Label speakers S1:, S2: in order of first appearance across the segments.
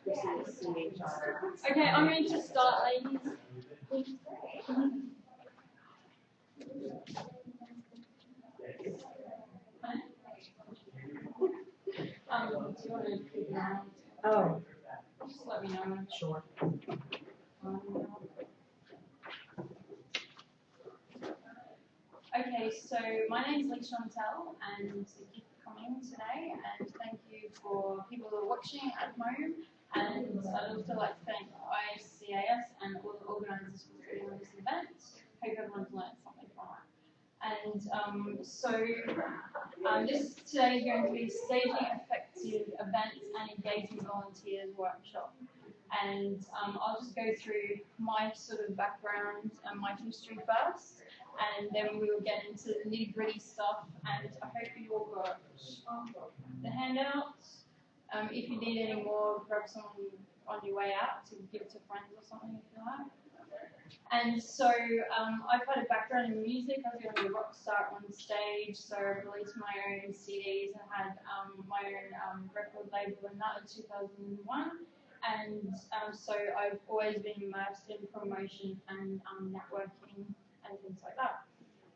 S1: Okay, I'm going to start, ladies. Do you want to keep it around?
S2: Oh,
S1: Just let me know.
S2: sure.
S1: Okay, so my name is Leigh-Chantelle, and thank you for coming today, and thank you for people who are watching at home, and I'd also like to thank ICAS and all the organisers for putting on this event. Hope everyone's learned something from it. And this today is going to be Staging Effective Events and Engaging Volunteers workshop. And I'll just go through my sort of background and my history first, and then we will get into the nitty-gritty stuff. And I hope you all got the handouts. If you need any more, grab some on your way out to give to friends or something if you like. And so I've had a background in music. I was going to be a rock star on stage, so I released my own CDs and had my own record label, and that was 2001. And so I've always been immersed in promotion and networking and things like that.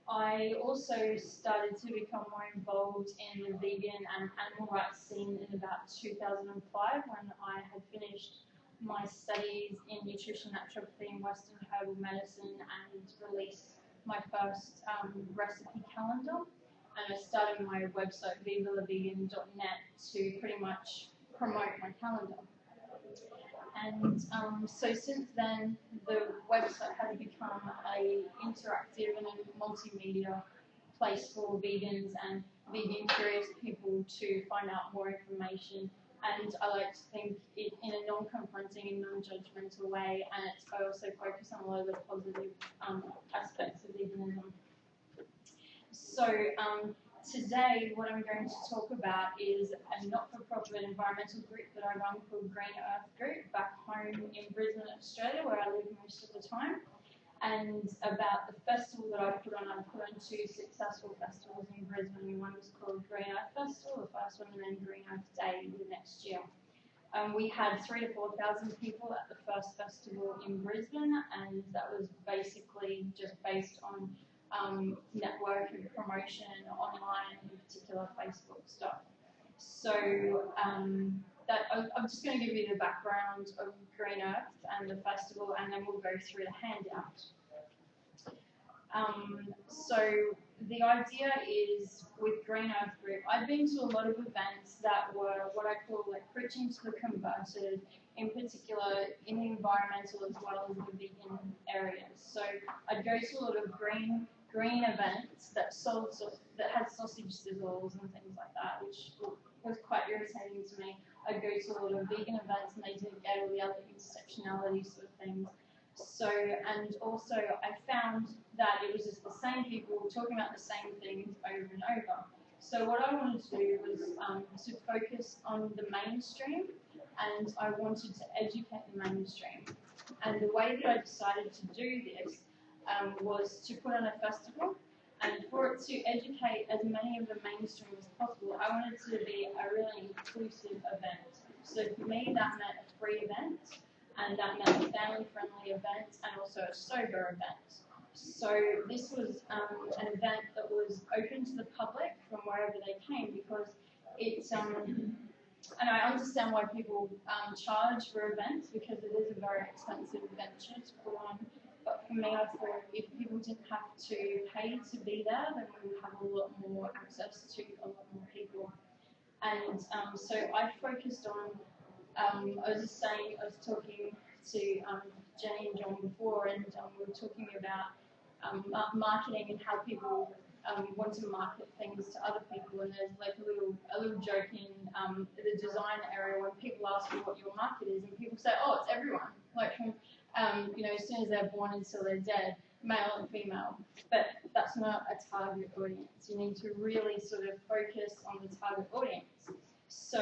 S1: I also started to become more involved in the vegan and animal rights scene in about 2005 when I had finished my studies in nutrition, naturopathy and Western herbal medicine and released my first recipe calendar. And I started my website vivalavegan.net to pretty much promote my calendar. And so since then, the website has become an interactive and a multimedia place for vegans and vegan curious people to find out more information. And I like to think it in a non-confronting and non-judgmental way. And I also focus on a lot of the positive aspects of veganism. So today, what I'm going to talk about is a not-for-profit environmental group that I run called Green Earth Group back home in Brisbane, Australia, where I live most of the time, and about the festival that I put on. I put on 2 successful festivals in Brisbane. One was called Green Earth Festival, the first one, and then Green Earth Day the next year. We had 3,000 to 4,000 people at the first festival in Brisbane, and that was basically just based on network and promotion online, in particular Facebook stuff. So I'm just going to give you the background of Green Earth and the festival, and then we'll go through the handout. So the idea is with Green Earth Group, I've been to a lot of events that were what I call like preaching to the converted, in particular in the environmental as well as the vegan areas. So I'd go to a lot of green events that had sausage sizzles and things like that, which was quite irritating to me. I'd go to a lot of vegan events and they didn't get all the other intersectionality sort of things. So, and also I found that it was just the same people talking about the same things over and over. So what I wanted to do was to focus on the mainstream, and I wanted to educate the mainstream. And the way that I decided to do this was to put on a festival, and for it to educate as many of the mainstream as possible, I wanted to be a really inclusive event. So for me, that meant a free event, and that meant a family-friendly event, and also a sober event. So this was an event that was open to the public from wherever they came, because it's, and I understand why people charge for events, because it is a very expensive venture to put on. But for me, I thought if people didn't have to pay to be there, then we would have a lot more access to a lot more people. And so I focused on, I was talking to Jenny and John before, and we were talking about marketing and how people want to market things to other people. And there's like a little joke in the design area when people ask you what your market is, and people say, oh, it's everyone. Like, you know, as soon as they're born until they're dead, male and female. But that's not a target audience. You need to really sort of focus on the target audience. So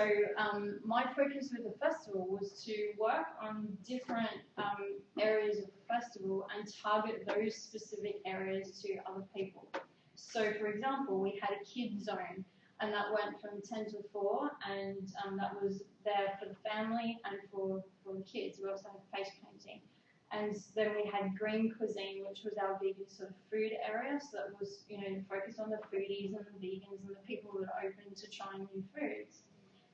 S1: my focus with the festival was to work on different areas of the festival and target those specific areas to other people. So for example, we had a kids zone and that went from 10 to 4, and that was there for the family and for the kids. We also had face painting. And then we had green cuisine, which was our vegan sort of food area, so that was, you know, focused on the foodies and the vegans and the people that are open to trying new foods.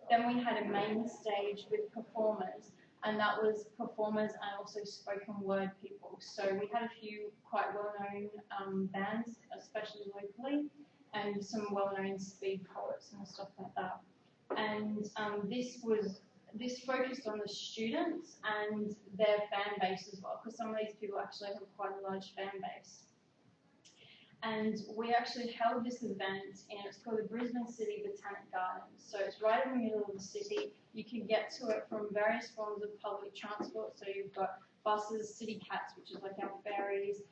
S1: Then we had a main stage with performers, and that was performers and also spoken word people. So we had a few quite well-known bands, especially locally, and some well-known speed poets and stuff like that. And this focused on the students and their fan base as well, because some of these people actually have quite a large fan base. And we actually held this event, and it's called the Brisbane City Botanic Gardens. So it's right in the middle of the city. You can get to it from various forms of public transport. So you've got buses, city cats, which is like our ferries,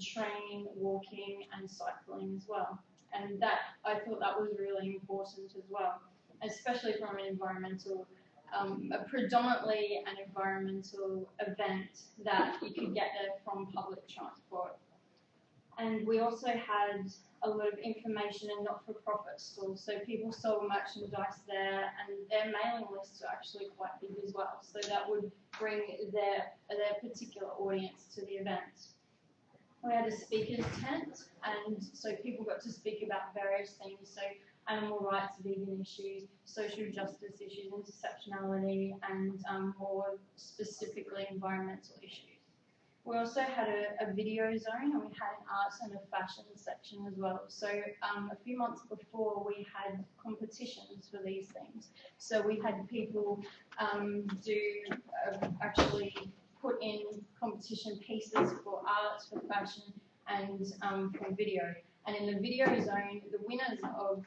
S1: train, walking, and cycling as well. And that, I thought that was really important as well, especially from an environmental predominantly an environmental event that you could get there from public transport. And we also had a lot of information and not-for-profit stalls, so people sold merchandise there, and their mailing lists are actually quite big as well, so that would bring their particular audience to the event. We had a speaker's tent, and so people got to speak about various things, so animal rights, vegan issues, social justice issues, intersectionality, and more specifically environmental issues. We also had a video zone, and we had an arts and a fashion section as well. So a few months before, we had competitions for these things. So we had people actually put in competition pieces for arts, for fashion, and for video. And in the video zone, the winners of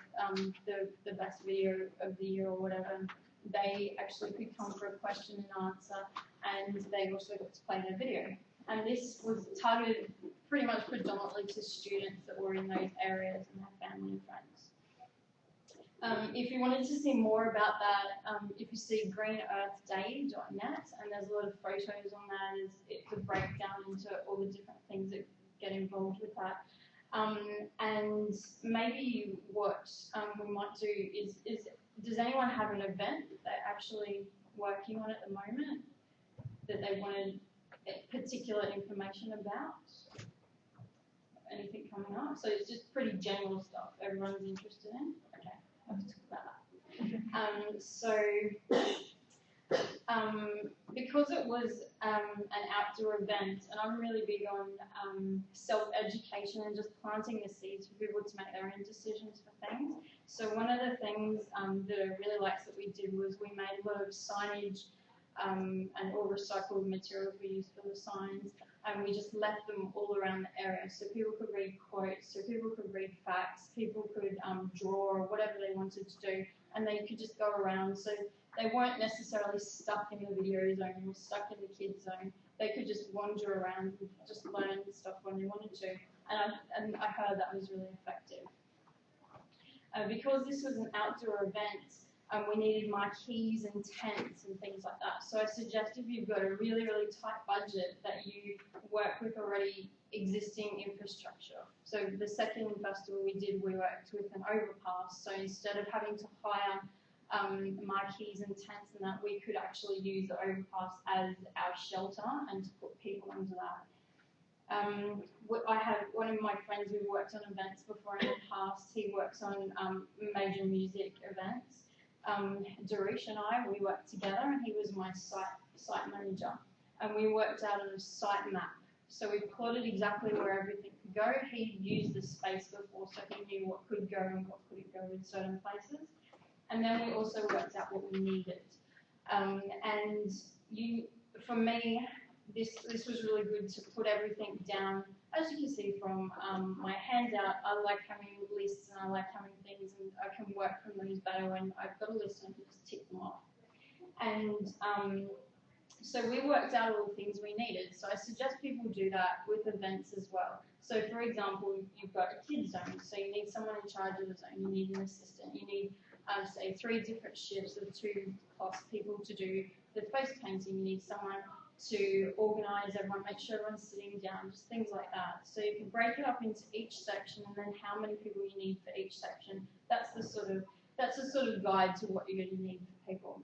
S1: the best video of the year or whatever, they actually could come for a question and answer, and they also got to play in a video. And this was targeted pretty much predominantly to students that were in those areas and their family and friends. If you wanted to see more about that, if you see greenearthday.net, and there's a lot of photos on that, it's a breakdown into all the different things that get involved with that. And maybe what we might do is does anyone have an event that they're actually working on at the moment that they wanted particular information about? Anything coming up? So it's just pretty general stuff everyone's interested in. Okay, I'll talk about that. Because it was an outdoor event, and I'm really big on self-education and just planting the seeds for people to make their own decisions for things. So one of the things that I really liked that we did was we made a lot of signage and all recycled materials we used for the signs, and we just left them all around the area so people could read quotes, so people could read facts, people could draw or whatever they wanted to do, and they could just go around. So they weren't necessarily stuck in the video zone or stuck in the kids zone. They could just wander around and just learn stuff when they wanted to, and I heard that was really effective. Because this was an outdoor event, we needed marquees and tents and things like that. So I suggest if you've got a really, really tight budget that you work with already existing infrastructure. So the second festival we did, we worked with an overpass. So instead of having to hire marquees and tents and that, we could actually use the overpass as our shelter and to put people under that. I have one of my friends who worked on events before in the past. He works on major music events. Darish and I, we worked together, and he was my site manager, and we worked out on a site map. So we plotted exactly where everything could go. He used the space before, so he knew what could go and what couldn't go in certain places. And then we also worked out what we needed. For me, this was really good to put everything down. As you can see from my handout, I like having lists and I like having things, and I can work from those better when I've got a list and I can just tick them off. And so we worked out all the things we needed. So I suggest people do that with events as well. So for example, you've got a kids zone, so you need someone in charge of the zone, you need an assistant, you need say 3 different shifts of 2+ people to do the face painting, you need someone to organise everyone, make sure everyone's sitting down, just things like that. So you can break it up into each section and then how many people you need for each section. That's the sort of guide to what you're going to need for people.